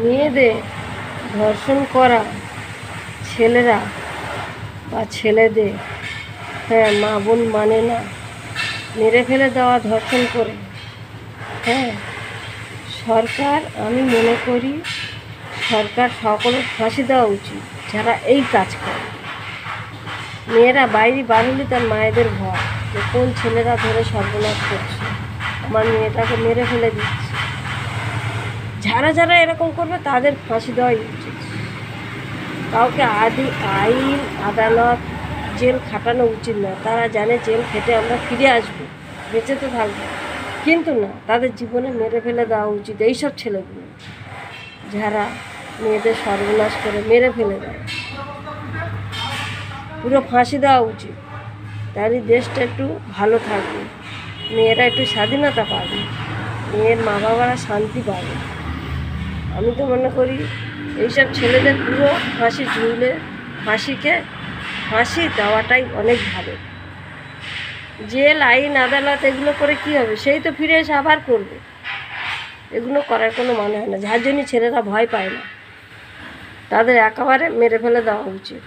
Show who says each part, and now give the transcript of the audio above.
Speaker 1: মেয়েদের ধর্ষণ করা ছেলেরা বা ছেলেদের, হ্যাঁ, মা বোন মানে না, মেরে ফেলে দেওয়া, ধর্ষণ করে, হ্যাঁ, সরকার, আমি মনে করি সরকার সকলের ফাঁসি দেওয়া উচিত যারা এই কাজ করে। মেয়েরা বাইরে বার হলে তার মায়েদের ভয় যে কোন ছেলেরা ধরে সর্বনাশ করছে, আমার মেয়েটাকে মেরে ফেলে দিচ্ছে। যারা যারা এরকম করবে তাদের ফাঁসি দেওয়াই উচিত। কাউকে আইন আদালত জেল খাটানো উচিত না। তারা জানে জেল খেটে আমরা ফিরে আসবো, বেঁচে তো থাকবো, কিন্তু না, তাদের জীবনে মেরে ফেলে দেওয়া উচিত। এইসব ছেলেগুলো যারা মেয়েদের সর্বনাশ করে মেরে ফেলে দেয়, পুরো ফাঁসি দেওয়া উচিত। তাহলে দেশটা একটু ভালো থাকবে, মেয়েরা একটু স্বাধীনতা পাবে, মেয়ের মা বাবারা শান্তি পাবে। আমি তো মনে করি এইসব ছেলেদের পুরো ফাঁসি ঝুলে ফাঁসি দেওয়াটাই অনেক ভালো। জেল আইন আদালত এগুলো করে কি হবে? সেই তো ফিরে এসে আবার করবে। এগুলো করার কোনো মানে হয় না। যার জন্য ছেলেরা ভয় পায় না, তাদের একেবারে মেরে ফেলে দেওয়া উচিত।